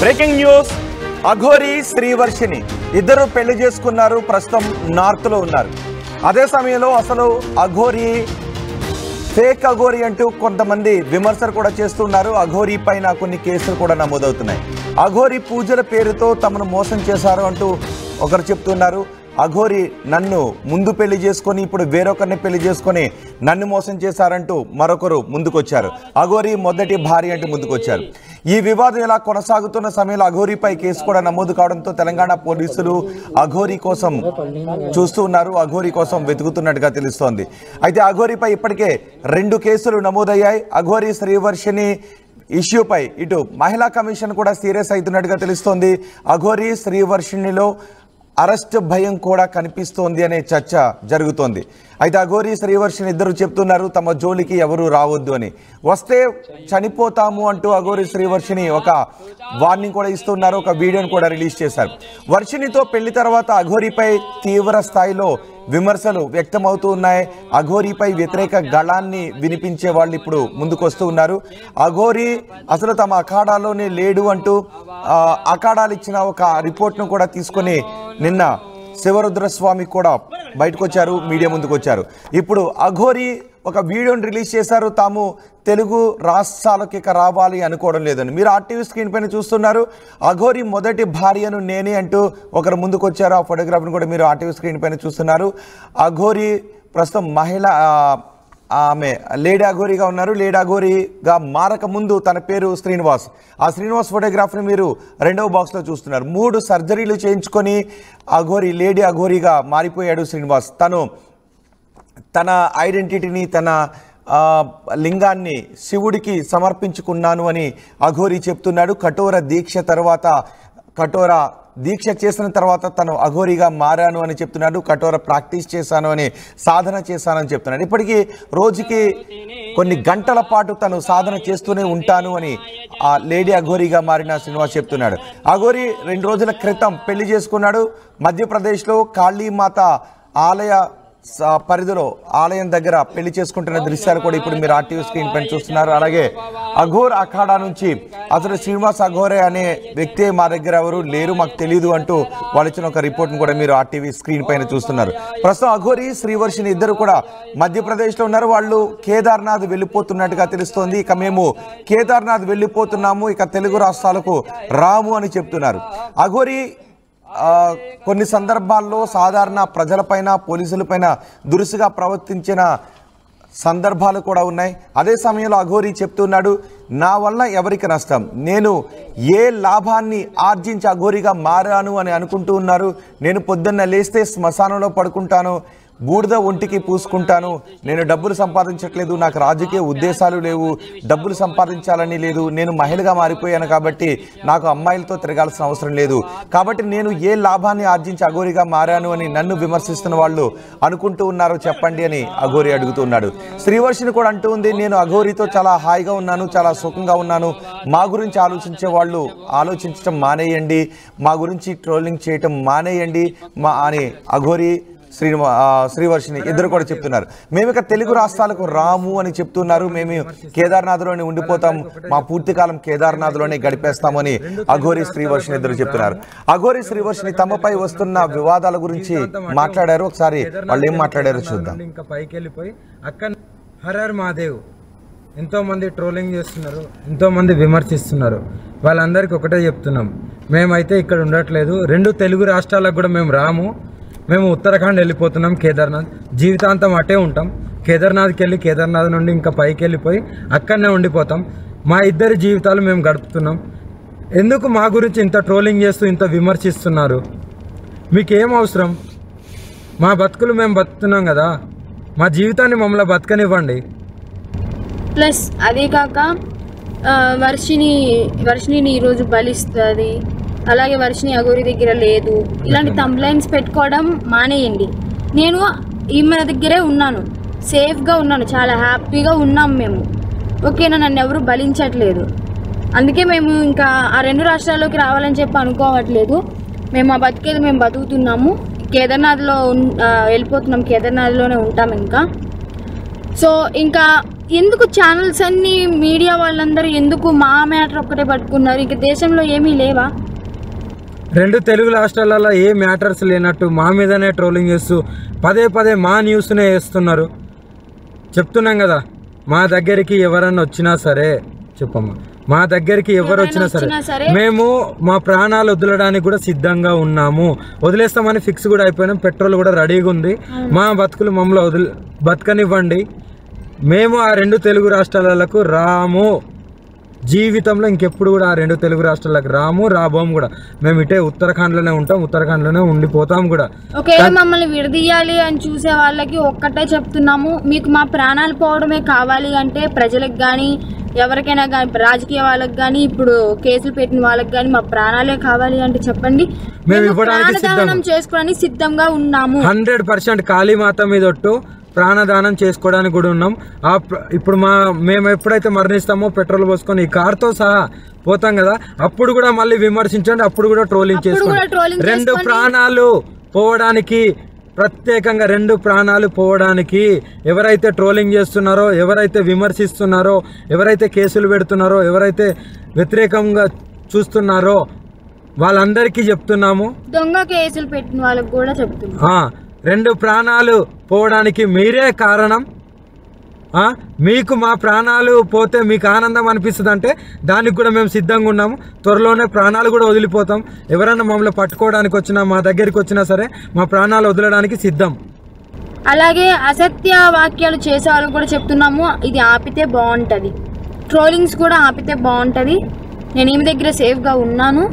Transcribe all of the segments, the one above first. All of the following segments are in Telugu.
బ్రేకింగ్ న్యూస్, అఘోరి శ్రీవర్షిని ఇద్దరు పెళ్లి చేసుకున్నారు. ప్రస్తుతం నార్త్ లో ఉన్నారు. అదే సమయంలో అసలు అఘోరి ఫేక్ అఘోరి అంటూ కొంతమంది విమర్శలు కూడా చేస్తున్నారు. అఘోరి పైన కొన్ని కేసులు కూడా నమోదవుతున్నాయి. అఘోరి పూజల పేరుతో తమను మోసం చేశారు అంటూ ఒకరు చెప్తున్నారు. అఘోరి నన్ను ముందు పెళ్లి చేసుకొని ఇప్పుడు వేరొకరిని పెళ్లి చేసుకొని నన్ను మోసం చేశారంటూ మరొకరు ముందుకొచ్చారు. అఘోరి మొదటి భార్య అంటూ ముందుకొచ్చారు. ఈ వివాదం ఇలా కొనసాగుతున్న సమయంలో అఘోరిపై కేసు కూడా నమోదు కావడంతో తెలంగాణ పోలీసులు అఘోరి కోసం చూస్తూ ఉన్నారు. అఘోరి కోసం వెతుకుతున్నట్టుగా తెలుస్తోంది. అయితే అఘోరిపై ఇప్పటికే 2 కేసులు నమోదయ్యాయి. అఘోరి శ్రీవర్షిని ఇష్యూపై ఇటు మహిళా కమిషన్ కూడా సీరియస్ అవుతున్నట్టుగా తెలుస్తోంది. అఘోరి శ్రీవర్షినిలో అరెస్ట్ భయం కూడా కనిపిస్తోంది అనే చర్చ జరుగుతోంది. అయితే అఘోరి శ్రీవర్షిని ఇద్దరు చెప్తున్నారు తమ జోలికి ఎవరు రావద్దు అని, వస్తే చనిపోతాము అంటూ అఘోరి శ్రీవర్షిని ఒక వార్నింగ్ కూడా ఇస్తున్నారు. ఒక వీడియోను కూడా రిలీజ్ చేశారు. వర్షినితో పెళ్లి తర్వాత అఘోరిపై తీవ్ర స్థాయిలో విమర్శలు వ్యక్తమవుతూ ఉన్నాయి. అఘోరిపై వ్యతిరేక గళాన్ని వినిపించే వాళ్ళు ఇప్పుడు ముందుకొస్తూ ఉన్నారు. అఘోరి అసలు తమ అఖాడాలోనే లేడు అంటూ అఖాడాలు ఇచ్చిన ఒక రిపోర్ట్ను కూడా తీసుకొని నిన్న శివరుద్రస్వామి కూడా బయటకు వచ్చారు, మీడియా ముందుకు వచ్చారు. ఇప్పుడు అఘోరి ఒక వీడియోని రిలీజ్ చేశారు. తాము తెలుగు రాష్ట్రాలకు ఇక రావాలి అనుకోవడం లేదని. మీరు ఆర్టీవీ స్క్రీన్ పైన చూస్తున్నారు. అఘోరి మొదటి భార్యను నేనే అంటూ ఒకరు ముందుకు వచ్చారు. ఆ ఫోటోగ్రాఫ్ని కూడా మీరు ఆర్టీవీ స్క్రీన్ పైన చూస్తున్నారు. అఘోరి ప్రస్తుతం ఆమె లేడీ అఘోరిగా ఉన్నారు. లేడీ అఘోరిగా మారక ముందు తన పేరు శ్రీనివాస్. ఆ శ్రీనివాస్ ఫోటోగ్రాఫ్ని మీరు 2వ బాక్స్లో చూస్తున్నారు. 3 సర్జరీలు చేయించుకొని అఘోరి లేడీ అఘోరిగా మారిపోయాడు శ్రీనివాస్. తన ఐడెంటిటీని, తన లింగాన్ని శివుడికి సమర్పించుకున్నాను అని అఘోరి చెప్తున్నాడు. కఠోర దీక్ష చేసిన తర్వాత తను అఘోరిగా మారాను అని చెప్తున్నాడు. కఠోర ప్రాక్టీస్ చేశాను అని, సాధన చేశానని చెప్తున్నాడు. ఇప్పటికీ రోజుకి కొన్ని గంటల పాటు తను సాధన చేస్తూనే ఉంటాను అని ఆ లేడీ అఘోరిగా మారిన శ్రీనివాస్ చెప్తున్నాడు. అఘోరి 2 రోజుల క్రితం పెళ్లి చేసుకున్నాడు. మధ్యప్రదేశ్లో కాళీమాత ఆలయ పరిధిలో ఆలయం దగ్గర పెళ్లి చేసుకుంటున్న దృశ్యాలు కూడా ఇప్పుడు మీరు ఆర్టీవీ స్క్రీన్ పైన చూస్తున్నారు. అలాగే అఘోర్ అఖాడా నుంచి అసలు శ్రీనివాస్ అఘోరే అనే వ్యక్తి మా దగ్గర ఎవరు లేరు, మాకు తెలియదు అంటూ వాళ్ళు ఇచ్చిన ఒక రిపోర్ట్ను కూడా మీరు ఆర్టీవీ స్క్రీన్ పైన చూస్తున్నారు. ప్రస్తుతం అఘోరి శ్రీవర్షిని ఇద్దరు కూడా మధ్యప్రదేశ్లో ఉన్నారు. వాళ్ళు కేదార్నాథ్ వెళ్ళిపోతున్నట్టుగా తెలుస్తోంది. ఇక మేము కేదార్నాథ్ వెళ్ళిపోతున్నాము, ఇక తెలుగు రాష్ట్రాలకు రాము అని చెప్తున్నారు. అఘోరి కొన్ని సందర్భాల్లో సాధారణ ప్రజలపైన, పోలీసులపైన దురుసుగా ప్రవర్తించిన సందర్భాలు కూడా ఉన్నాయి. అదే సమయంలో అఘోరి చెప్తున్నాడు, నా వల్ల ఎవరికి నష్టం, నేను ఏ లాభాన్ని ఆర్జించి అఘోరిగా మారాను అని అనుకుంటూ ఉన్నారు. నేను పొద్దున్న లేస్తే శ్మశానంలో పడుకుంటాను, బూడిద ఒంటికి పూసుకుంటాను, నేను డబ్బులు సంపాదించట్లేదు, నాకు రాజకీయ ఉద్దేశాలు లేవు, డబ్బులు సంపాదించాలని లేదు, నేను మహిళగా మారిపోయాను కాబట్టి నాకు అమ్మాయిలతో తిరగాల్సిన అవసరం లేదు, కాబట్టి నేను ఏ లాభాన్ని ఆర్జించి అఘోరిగా మారాను అని నన్ను విమర్శిస్తున్న వాళ్ళు అనుకుంటూ ఉన్నారో చెప్పండి అని అఘోరి అడుగుతున్నాడు. శ్రీవర్షిని కూడా అంటూ ఉంది, నేను అఘోరితో చాలా హాయిగా ఉన్నాను, చాలా సుఖంగా ఉన్నాను, మా గురించి ఆలోచించే వాళ్ళు ఆలోచించడం మానేయండి, మా గురించి ట్రోలింగ్ చేయటం మానేయండి అని అఘోరి శ్రీవర్షిని ఇద్దరు కూడా చెప్తున్నారు. మేము ఇక తెలుగు రాష్ట్రాలకు రాము అని చెప్తున్నారు. మేము కేదార్నాథ్లోనే ఉండిపోతాం, మా పూర్తి కాలం కేదార్నాథ్లోనే గడిపేస్తామని అఘోరి శ్రీవర్షిని ఇద్దరు చెప్తున్నారు. అఘోరి శ్రీవర్షిని తమపై వస్తున్న వివాదాల గురించి మాట్లాడారు. ఒకసారి వాళ్ళు ఏం మాట్లాడారో చూద్దాం. ఇంకా పైకి వెళ్ళిపోయి అక్కడ హరర్ మహాదేవ్ ఎంతో మంది ట్రోలింగ్ చేస్తున్నారు, ఎంతో మంది విమర్శిస్తున్నారు. వాళ్ళందరికీ ఒకటే చెప్తున్నాం, మేమైతే ఇక్కడ ఉండట్లేదు, 2 తెలుగు రాష్ట్రాలకు కూడా మేము రాము, మేము ఉత్తరాఖండ్ వెళ్ళిపోతున్నాం, కేదార్నాథ్ జీవితాంతం అటే ఉంటాం. కేదార్నాథ్కి వెళ్ళి కేదార్నాథ్ నుండి ఇంకా పైకి వెళ్ళిపోయి అక్కడనే ఉండిపోతాం. మా ఇద్దరి జీవితాలు మేము గడుపుతున్నాం. ఎందుకు మా గురించి ఇంత ట్రోలింగ్ చేస్తూ ఇంత విమర్శిస్తున్నారు? మీకేం అవసరం? మా బతుకులు మేము బతుకుతున్నాం కదా, మా జీవితాన్ని మమ్మల్ని బతకనివ్వండి. ప్లస్ అదే కాక వర్షిని ఈరోజు బలిస్తుంది, అలాగే వర్షిని అఘోరి దగ్గర లేదు, ఇలాంటి థంబ్లైన్స్ పెట్టుకోవడం మానేయండి. నేను ఈమె దగ్గరే ఉన్నాను, సేఫ్గా ఉన్నాను, చాలా హ్యాపీగా ఉన్నాం మేము, ఓకేనా? నన్ను ఎవరు బలించట్లేదు. అందుకే మేము ఇంకా ఆ 2 రాష్ట్రాల్లోకి రావాలని చెప్పి అనుకోవట్లేదు. మేము ఆ బతికేది మేము బతుకుతున్నాము, కేదార్నాథ్లో వెళ్ళిపోతున్నాం, కేదార్నాథ్లోనే ఉంటాం ఇంకా. సో ఇంకా ఎందుకు ఛానల్స్ అన్ని మీడియా వాళ్ళందరూ ఎందుకు మా మ్యాటర్ ఒక్కటే పట్టుకున్నారు? ఇక దేశంలో ఏమీ లేవా? 2 తెలుగు రాష్ట్రాలలో ఏ మ్యాటర్స్ లేనట్టు మా మీదనే ట్రోలింగ్ చేస్తూ పదే మా న్యూస్నే వేస్తున్నారు. చెప్తున్నాం కదా, మా దగ్గరికి ఎవరన్నా వచ్చినా సరే, చెప్పమ్మా, మా దగ్గరికి ఎవరు వచ్చినా సరే మేము మా ప్రాణాలు వదలడానికి కూడా సిద్ధంగా ఉన్నాము. వదిలేస్తామని ఫిక్స్ కూడా అయిపోయినాం. పెట్రోల్ కూడా రెడీగా ఉంది. మా బతుకులు మమ్మల్ని బతకనివ్వండి. మేము ఆ 2 తెలుగు రాష్ట్రాలకు రాము. జీవితంలో ఇంకెప్పుడు కూడా ఆ 2 తెలుగు రాష్ట్రాలకు రాబోము కూడా. మేము ఇటే ఉత్తరాఖండ్లోనే ఉంటాం, ఉత్తరాఖండ్లోనే ఉండిపోతాం కూడా. ఒకవేళ మమ్మల్ని విడదీయాలి అని చూసే వాళ్ళకి ఒక్కటే చెప్తున్నాము, మీకు మా ప్రాణాలు పోవడమే కావాలి అంటే ప్రజలకు కానీ ఎవరికైనా కానీ, రాజకీయ వాళ్ళకి కానీ, ఇప్పుడు కేసులు పెట్టిన వాళ్ళకి కానీ మా ప్రాణాలే కావాలి అంటే చెప్పండి, మేము ఇవ్వడానికి చేసుకోవడానికి సిద్ధంగా ఉన్నాము. 100% కాళీమాత మీద ఒట్టు ప్రాణదానం చేసుకోవడానికి కూడా ఉన్నాం. ఇప్పుడు మేము ఎప్పుడైతే మరణిస్తామో పెట్రోల్ పోసుకొని ఈ కార్తో సహా పోతాం కదా, అప్పుడు కూడా మళ్ళీ విమర్శించండి, అప్పుడు కూడా ట్రోలింగ్ చేసుకోండి. 2 ప్రాణాలు పోవడానికి, ప్రత్యేకంగా 2 ప్రాణాలు పోవడానికి ఎవరైతే ట్రోలింగ్ చేస్తున్నారో, ఎవరైతే విమర్శిస్తున్నారో, ఎవరైతే కేసులు పెడుతున్నారో, ఎవరైతే వ్యతిరేకంగా చూస్తున్నారో వాళ్ళందరికీ చెప్తున్నాము. దొంగ కేసులు పెట్టిన వాళ్ళకి కూడా చెప్తున్నాము, 2 ప్రాణాలు పోవడానికి మీరే కారణం. మీకు మా ప్రాణాలు పోతే మీకు ఆనందం అనిపిస్తుంది అంటే దానికి కూడా మేము సిద్ధంగా ఉన్నాము. త్వరలోనే ప్రాణాలు కూడా వదిలిపోతాం. ఎవరైనా మమ్మల్ని పట్టుకోవడానికి వచ్చినా, మా దగ్గరికి వచ్చినా సరే మా ప్రాణాలు వదలడానికి సిద్ధం. అలాగే అసత్య వాక్యాలు చేసే వాళ్ళకి కూడా చెప్తున్నాము, ఇది ఆపితే బాగుంటుంది. ట్రోలింగ్స్ కూడా ఆపితే బాగుంటుంది. నేను ఈమె దగ్గర సేఫ్గా ఉన్నాను.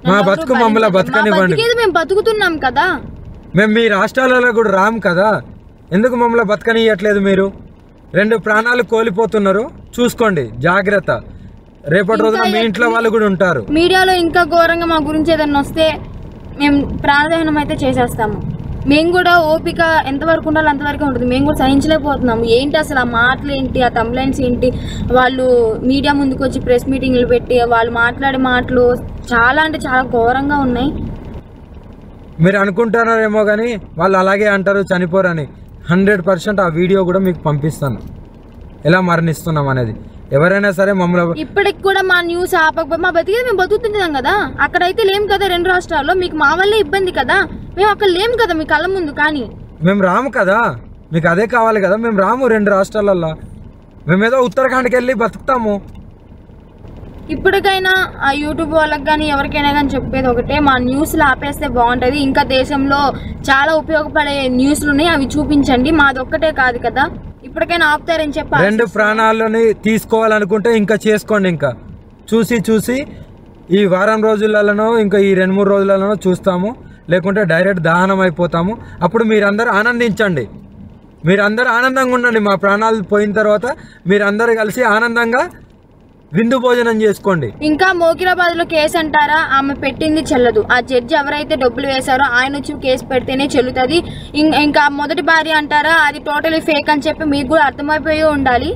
మా బతుకు మమ్మల్ని బతకనివ్వండి. మేము బతుకుతున్నాం కదా, మేము మీ రాష్ట్రాలలో కూడా రాము కదా, ఎందుకు మమ్మల్ని బతకనియట్లేదు? మీరు 2 ప్రాణాలు కోల్పోతున్నారు, చూసుకోండి, జాగ్రత్త. రేపటి రోజున మీ ఇంట్లో వాళ్ళు కూడా ఉంటారు. మీడియాలో ఇంకా ఘోరంగా మా గురించి ఏదైనా వస్తే మేము ప్రాణదహనం అయితే చేసేస్తాము. మేము కూడా ఓపిక ఎంతవరకు ఉండాలో అంతవరకు ఉంటుంది. మేము కూడా సహించలేకపోతున్నాము. ఏంటి అసలు ఆ మాటలు ఏంటి, ఆ తంబ్లైన్స్ ఏంటి, వాళ్ళు మీడియా ముందుకు వచ్చి ప్రెస్ మీటింగ్లు పెట్టి వాళ్ళు మాట్లాడే మాటలు చాలా అంటే చాలా ఘోరంగా ఉన్నాయి. మీరు అనుకుంటున్నారేమో కానీ వాళ్ళు అలాగే అంటారు, చనిపోరని. 100% ఆ వీడియో కూడా మీకు పంపిస్తాను, ఎలా మరణిస్తున్నాం అనేది. ఎవరైనా సరే మమ్మల్ని ఇప్పటికి కూడా మా న్యూస్ ఆపకపోతే మా బతికేది మేము బతుకుతుంటాం కదా. అక్కడైతే లేం కదా 2 రాష్ట్రాల్లో, మీకు మా వల్లే ఇబ్బంది కదా. మేము అక్కడ లేం కదా మీ కళ్ళ ముందు. కానీ మేము రాము కదా, మీకు అదే కావాలి కదా. మేము రాము 2 రాష్ట్రాలల్లో, మేమేదో ఉత్తరాఖండ్కి వెళ్ళి బతుకుతాము. ఇప్పటికైనా ఆ యూట్యూబ్ వాళ్ళకి కానీ ఎవరికైనా కానీ చెప్పేది ఒకటే, మా న్యూస్లు ఆపేస్తే బాగుంటుంది. ఇంకా దేశంలో చాలా ఉపయోగపడే న్యూస్లు ఉన్నాయి, అవి చూపించండి. మాది ఒక్కటే కాదు కదా, ఇప్పటికైనా ఆపుతారని చెప్పి 2 ప్రాణాలని తీసుకోవాలనుకుంటే ఇంకా చేసుకోండి. ఇంకా చూసి ఈ వారం రోజులలోనో ఇంకా ఈ 2-3 రోజులలోనో చూస్తాము, లేకుంటే డైరెక్ట్ దహనం అయిపోతాము. అప్పుడు మీరందరూ ఆనందించండి, మీరందరూ ఆనందంగా ఉండండి. మా ప్రాణాలు పోయిన తర్వాత మీరందరూ కలిసి ఆనందంగా విందు భోజనం చేసుకోండి. ఇంకా మోకిరాబాద్ లో కేసు అంటారా, ఆమె పెట్టింది చెల్లదు. ఆ జడ్జి ఎవరైతే డబ్బులు వేశారో ఆయన వచ్చి కేసు పెడితేనే చెల్లుతుంది. ఇంకా మొదటి భార్య అంటారా, అది టోటలీ ఫేక్ అని చెప్పి మీకు కూడా అర్థమైపోయి ఉండాలి.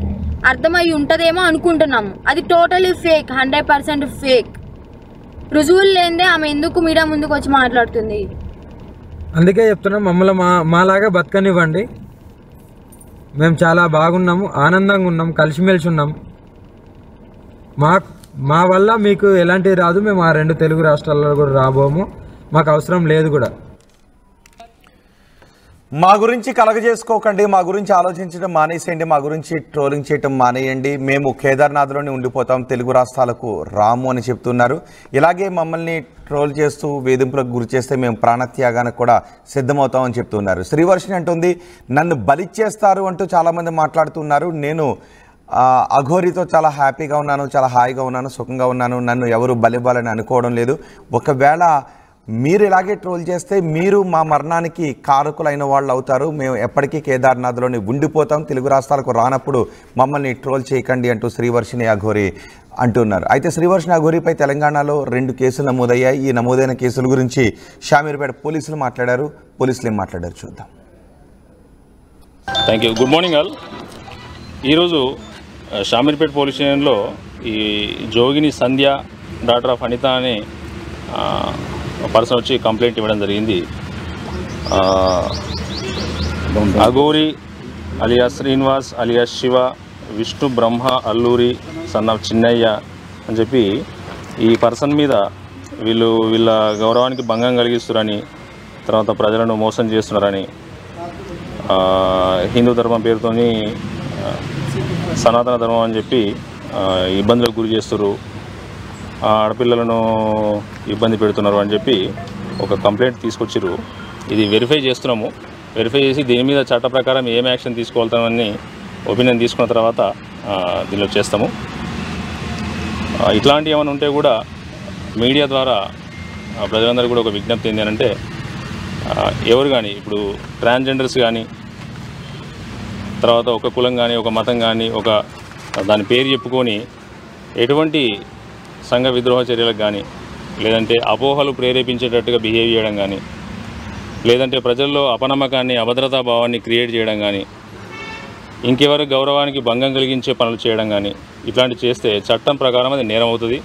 అర్థమై ఉంటదేమో అనుకుంటున్నాము. అది టోటలీ ఫేక్, 100% ఫేక్. రుజువులు లేదే ఆమె ఎందుకు మీడియా ముందుకు వచ్చి మాట్లాడుతుంది? అందుకే చెప్తున్నాం, మమ్మల్ని మాలాగా బతకనివ్వండి. మేము చాలా బాగున్నాము, ఆనందంగా ఉన్నాం, కలిసిమెలిసి ఉన్నాం. మా వల్ల మీకు ఎలాంటివి రాదు. మేము ఆ 2 తెలుగు రాష్ట్రాల్లో కూడా రాబోము, మాకు అవసరం లేదు కూడా. మా గురించి కలగజేసుకోకండి, మా గురించి ఆలోచించడం మానేసేయండి, మా గురించి ట్రోలింగ్ చేయటం మానేయండి. మేము కేదార్నాథ్లోనే ఉండిపోతాం, తెలుగు రాష్ట్రాలకు రాము అని చెప్తున్నారు. ఇలాగే మమ్మల్ని ట్రోల్ చేస్తూ వేధింపులకు గురి చేస్తే మేము ప్రాణత్యాగానికి కూడా సిద్ధమవుతామని చెప్తున్నారు. శ్రీవర్షిణి అంటుంది, నన్ను బలిచ్చేస్తారు అంటూ చాలామంది మాట్లాడుతున్నారు. నేను అఘోరితో చాలా హ్యాపీగా ఉన్నాను, చాలా హాయిగా ఉన్నాను, సుఖంగా ఉన్నాను. నన్ను ఎవరు బలివ్వాలని అనుకోవడం లేదు. ఒకవేళ మీరు ఇలాగే ట్రోల్ చేస్తే మీరు మా మరణానికి కారకులైన వాళ్ళు అవుతారు. మేము ఎప్పటికీ కేదార్నాథ్లోని ఉండిపోతాం, తెలుగు రాష్ట్రాలకు రానప్పుడు మమ్మల్ని ట్రోల్ చేయకండి అంటూ శ్రీవర్షిణి అఘోరి అంటున్నారు. అయితే శ్రీవర్షిణి అఘోరిపై తెలంగాణలో 2 కేసులు నమోదయ్యాయి. ఈ నమోదైన కేసుల గురించి షామీర్పేట పోలీసులు మాట్లాడారు. పోలీసులు ఏం మాట్లాడారు చూద్దాం. Thank you. Good morning all. ఈరోజు షామీర్పేట పోలీస్ స్టేషన్లో ఈ జోగిని సంధ్య డాటర్ ఆఫ్ అనిత అనే పర్సన్ వచ్చి కంప్లైంట్ ఇవ్వడం జరిగింది. Aghori alias Srinivas alias Shiva Vishnu Brahma Alluri son of Chinnayya అని చెప్పి ఈ పర్సన్ మీద వీళ్ళ గౌరవానికి భంగం కలిగిస్తున్నారని, తర్వాత ప్రజలను మోసం చేస్తున్నారని, హిందూ ధర్మం పేరుతోని సనాతన ధర్మం అని చెప్పి ఇబ్బందులకు గురి చేస్తున్నారు, ఆడపిల్లలను ఇబ్బంది పెడుతున్నారు అని చెప్పి ఒక కంప్లైంట్ తీసుకొచ్చిర్రు. ఇది వెరిఫై చేస్తున్నాము. వెరిఫై చేసి దీని మీద చట్ట ప్రకారం ఏం యాక్షన్ తీసుకోవాలని ఒపీనియన్ తీసుకున్న తర్వాత దీనిలో చేస్తాము. ఇట్లాంటివి ఏమైనా ఉంటే కూడా మీడియా ద్వారా ప్రజలందరూ కూడా ఒక విజ్ఞప్తి ఏంటి అంటే, ఎవరు కానీ ఇప్పుడు ట్రాన్స్జెండర్స్ కానీ, తర్వాత ఒక కులం కానీ, ఒక మతం కానీ, ఒక దాని పేరు చెప్పుకొని ఎటువంటి సంఘ విద్రోహ చర్యలకు కానీ, లేదంటే అపోహలు ప్రేరేపించేటట్టుగా బిహేవ్ చేయడం కానీ, లేదంటే ప్రజల్లో అపనమ్మకాన్ని, అభద్రతా భావాన్ని క్రియేట్ చేయడం కానీ, ఇంకెవరి గౌరవానికి భంగం కలిగించే పనులు చేయడం కానీ, ఇట్లాంటివి చేస్తే చట్టం ప్రకారం అది నేరం అవుతుంది.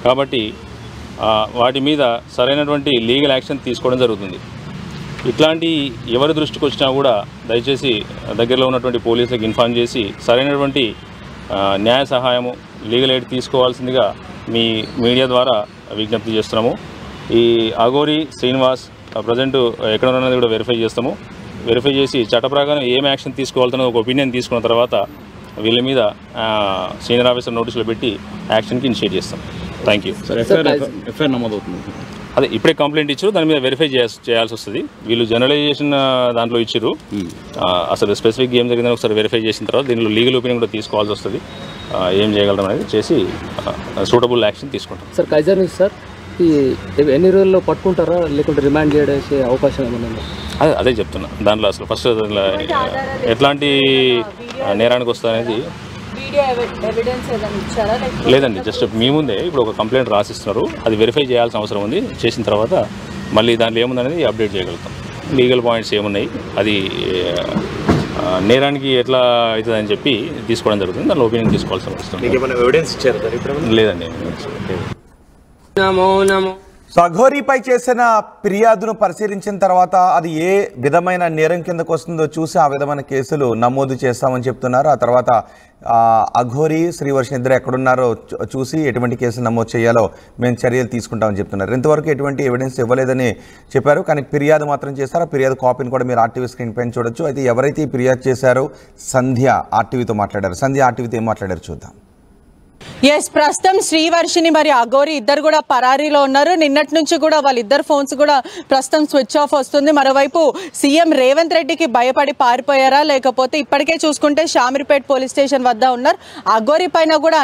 కాబట్టి వాటి మీద సరైనటువంటి లీగల్ యాక్షన్ తీసుకోవడం జరుగుతుంది. ఇట్లాంటి ఎవరి దృష్టికి వచ్చినా కూడా దయచేసి దగ్గరలో ఉన్నటువంటి పోలీసులకు ఇన్ఫార్మ్ చేసి సరైనటువంటి న్యాయ సహాయము, లీగల్ ఎయిడ్ తీసుకోవాల్సిందిగా మీ మీడియా ద్వారా విజ్ఞప్తి చేస్తున్నాము. ఈ అఘోరి శ్రీనివాస్ ప్రజెంట్ ఎక్కడ ఉన్నది కూడా వెరిఫై చేస్తాము. వెరిఫై చేసి చట్ట ప్రకారం ఏం యాక్షన్ తీసుకోవాలన్న ఒక ఒపీనియన్ తీసుకున్న తర్వాత వీళ్ళ మీద సీనియర్ ఆఫీసర్ నోటీసులు పెట్టి యాక్షన్కి ఇనిషియేట్ చేస్తాం. Thank you. ఎఫ్ఐఆర్ నమోదవుతుంది. అదే ఇప్పుడే కంప్లైంట్ ఇచ్చారు, దాని మీద వెరిఫై చేయాల్సి వస్తుంది. వీళ్ళు జనరలైజేషన్ దాంట్లో ఇచ్చారు. అసలు స్పెసిఫిక్ ఏం జరిగిందని ఒకసారి వెరిఫై చేసిన తర్వాత దీనిలో లీగల్ ఒపీనియన్ కూడా తీసుకోవాల్సి వస్తుంది. ఏం చేయగలడం అనేది చేసి సూటబుల్ యాక్షన్ తీసుకుంటాం. సార్ కైజర్ నుంచి సార్ ఎన్ని రోజుల్లో పట్టుకుంటారా, లేకుంటే రిమాండ్ చేసే అవకాశం ఏమన్నా? అదే చెప్తున్నా. దాంట్లో అసలు ఫస్ట్ ఎట్లాంటి నేరానికి వస్తుందనేది లేదండి. జస్ట్ మీ ముందే ఇప్పుడు ఒక కంప్లైంట్ రాసిస్తున్నారు, అది వెరిఫై చేయాల్సిన అవసరం ఉంది. చేసిన తర్వాత మళ్ళీ దాంట్లో ఏముందనేది అప్డేట్ చేయగలుగుతాం. లీగల్ పాయింట్స్ ఏమున్నాయి, అది నేరానికి ఎట్లా అవుతుందని చెప్పి తీసుకోవడం జరుగుతుంది. దానిలో ఒపీనియన్ తీసుకోవాల్సిన అవసరం లేదండి. సో అఘోరీపై చేసిన ఫిర్యాదును పరిశీలించిన తర్వాత అది ఏ విధమైన నేరం కిందకు వస్తుందో చూసి ఆ విధమైన కేసులు నమోదు చేస్తామని చెప్తున్నారు. ఆ తర్వాత అఘోరి శ్రీవర్షిని ఇద్దరు ఎక్కడున్నారో చూసి ఎటువంటి కేసులు నమోదు చేయాలో మేము చర్యలు తీసుకుంటామని చెప్తున్నారు. ఇంతవరకు ఎటువంటి ఎవిడెన్స్ ఇవ్వలేదని చెప్పారు, కానీ ఫిర్యాదు మాత్రం చేశారు. ఫిర్యాదు కాపీని కూడా మీరు ఆర్టీవీ స్క్రీన్ పైన చూడొచ్చు. అయితే ఎవరైతే ఫిర్యాదు చేశారో సంధ్య ఆర్టీవీతో మాట్లాడారు. సంధ్య ఆర్టీవీతో ఏం మాట్లాడారు చూద్దాం. ఎస్, ప్రస్తుతం శ్రీవర్షిని మరి అఘోరి ఇద్దరు కూడా పరారీలో ఉన్నారు. నిన్నటి నుంచి కూడా వాళ్ళిద్దరు ఫోన్స్ కూడా ప్రస్తుతం స్విచ్ ఆఫ్ వస్తుంది. మరోవైపు సీఎం రేవంత్ రెడ్డికి భయపడి పారిపోయారా, లేకపోతే ఇప్పటికే చూసుకుంటే షామీర్పేట్ పోలీస్ స్టేషన్ వద్ద ఉన్నారు. అఘోరి పైన కూడా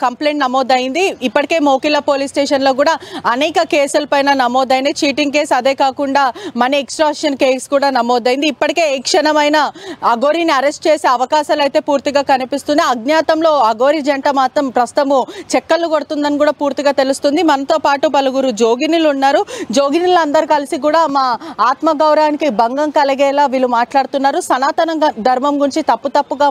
కంప్లైంట్ నమోదైంది. ఇప్పటికే మోకిలా పోలీస్ స్టేషన్లో కూడా అనేక కేసుల పైన నమోదైనాయి. చీటింగ్ కేసు, అదే కాకుండా మనీ ఎక్స్ట్రాక్షన్ కేసు కూడా నమోదైంది. ఇప్పటికే ఏ క్షణమైన అఘోరిని అరెస్ట్ చేసే అవకాశాలు అయితే పూర్తిగా కనిపిస్తున్నాయి. అజ్ఞాతంలో అఘోరి జంట మాత్రం ప్రస్తుతము చెక్కలు కొడుతుందని కూడా పూర్తిగా తెలుస్తుంది. మనతో పాటు పలువురు జోగినులు ఉన్నారు. జోగినులు అందరు కలిసి కూడా మా ఆత్మగౌరవానికి భంగం కలిగేలా వీళ్ళు మాట్లాడుతున్నారు. సనాతన ధర్మం గురించి తప్పుగా